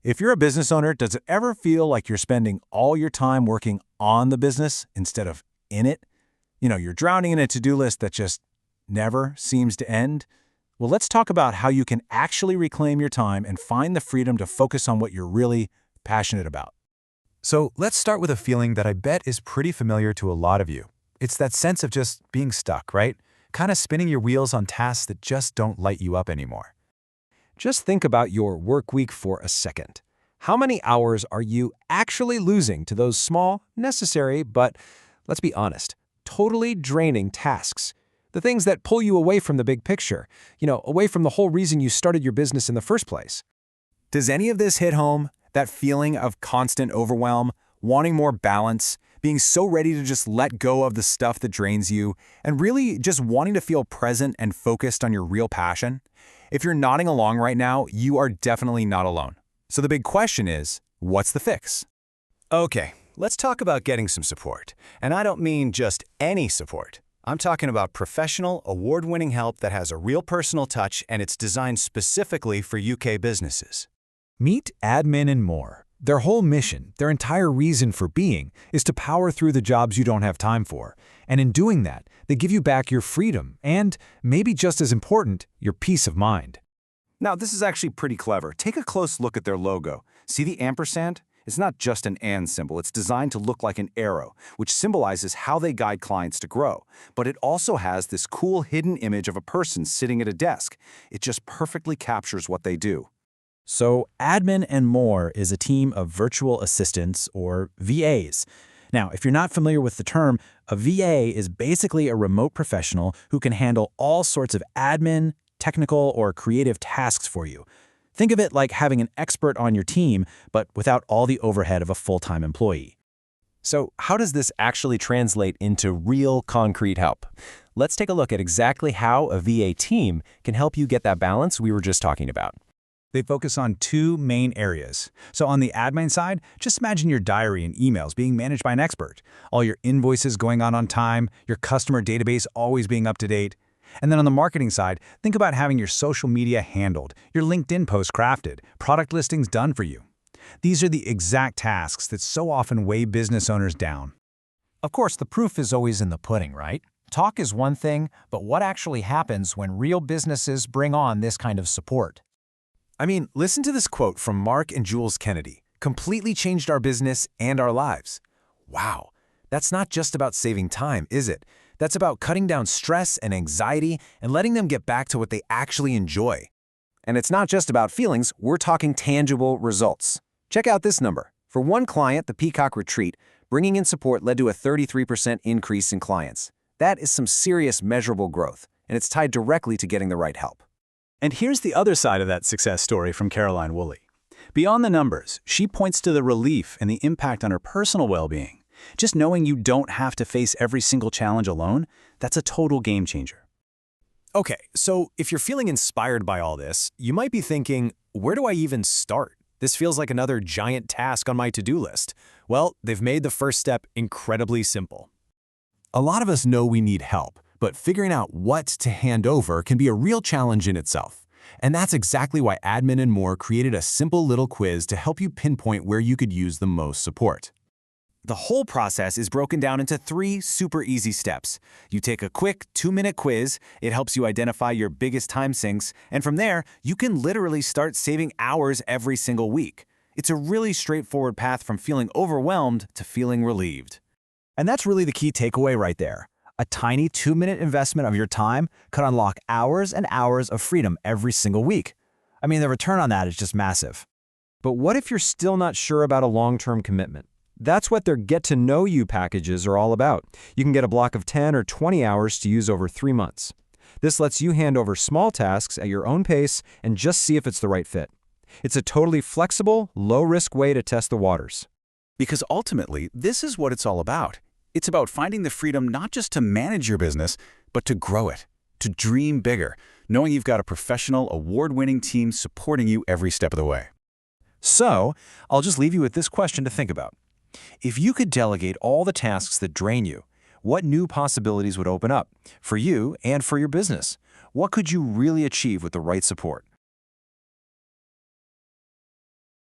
If you're a business owner, does it ever feel like you're spending all your time working on the business instead of in it? You're drowning in a to-do list that just never seems to end. Well, let's talk about how you can actually reclaim your time and find the freedom to focus on what you're really passionate about. So let's start with a feeling that I bet is pretty familiar to a lot of you. It's that sense of just being stuck, right? Kind of spinning your wheels on tasks that just don't light you up anymore. Just think about your work week for a second. How many hours are you actually losing to those small, necessary, but, let's be honest, totally draining tasks? The things that pull you away from the big picture, away from the whole reason you started your business in the first place. Does any of this hit home? That feeling of constant overwhelm, wanting more balance, being so ready to just let go of the stuff that drains you, and really just wanting to feel present and focused on your real passion? If you're nodding along right now, you are definitely not alone. So the big question is, what's the fix? Okay, let's talk about getting some support. And I don't mean just any support. I'm talking about professional, award-winning help that has a real personal touch and it's designed specifically for UK businesses. Meet Admin and More. Their whole mission, their entire reason for being, is to power through the jobs you don't have time for. And in doing that, they give you back your freedom and, maybe just as important, your peace of mind. Now, this is actually pretty clever. Take a close look at their logo. See the ampersand? It's not just an and symbol. It's designed to look like an arrow, which symbolizes how they guide clients to grow. But it also has this cool hidden image of a person sitting at a desk. It just perfectly captures what they do. So Admin and More is a team of virtual assistants, or VAs. Now, if you're not familiar with the term, a VA is basically a remote professional who can handle all sorts of admin, technical, or creative tasks for you. Think of it like having an expert on your team, but without all the overhead of a full-time employee. So how does this actually translate into real, concrete help? Let's take a look at exactly how a VA team can help you get that balance we were just talking about. They focus on two main areas. So on the admin side, just imagine your diary and emails being managed by an expert, all your invoices going on time, your customer database always being up to date. And then on the marketing side, think about having your social media handled, your LinkedIn posts crafted, product listings done for you. These are the exact tasks that so often weigh business owners down. Of course, the proof is always in the pudding, right? Talk is one thing, but what actually happens when real businesses bring on this kind of support? I mean, listen to this quote from Mark and Jules Kennedy. Completely changed our business and our lives. Wow, that's not just about saving time, is it? That's about cutting down stress and anxiety and letting them get back to what they actually enjoy. And it's not just about feelings, we're talking tangible results. Check out this number. For one client, the Peacock Retreat, bringing in support led to a 33% increase in clients. That is some serious measurable growth, and it's tied directly to getting the right help. And here's the other side of that success story from Caroline Woolley. Beyond the numbers, she points to the relief and the impact on her personal well-being. Just knowing you don't have to face every single challenge alone, that's a total game changer. Okay, so if you're feeling inspired by all this, you might be thinking, where do I even start? This feels like another giant task on my to-do list. Well, they've made the first step incredibly simple. A lot of us know we need help, but figuring out what to hand over can be a real challenge in itself. And that's exactly why Admin and More created a simple little quiz to help you pinpoint where you could use the most support. The whole process is broken down into 3 super easy steps. You take a quick 2-minute quiz, it helps you identify your biggest time sinks, and from there, you can literally start saving hours every single week. It's a really straightforward path from feeling overwhelmed to feeling relieved. And that's really the key takeaway right there. A tiny 2-minute investment of your time could unlock hours and hours of freedom every single week. I mean, the return on that is just massive. But what if you're still not sure about a long-term commitment? That's what their Get to Know You packages are all about. You can get a block of 10 or 20 hours to use over 3 months. This lets you hand over small tasks at your own pace and just see if it's the right fit. It's a totally flexible, low-risk way to test the waters. Because ultimately, this is what it's all about. It's about finding the freedom not just to manage your business, but to grow it, to dream bigger, knowing you've got a professional, award-winning team supporting you every step of the way. So, I'll just leave you with this question to think about. If you could delegate all the tasks that drain you, what new possibilities would open up for you and for your business? What could you really achieve with the right support?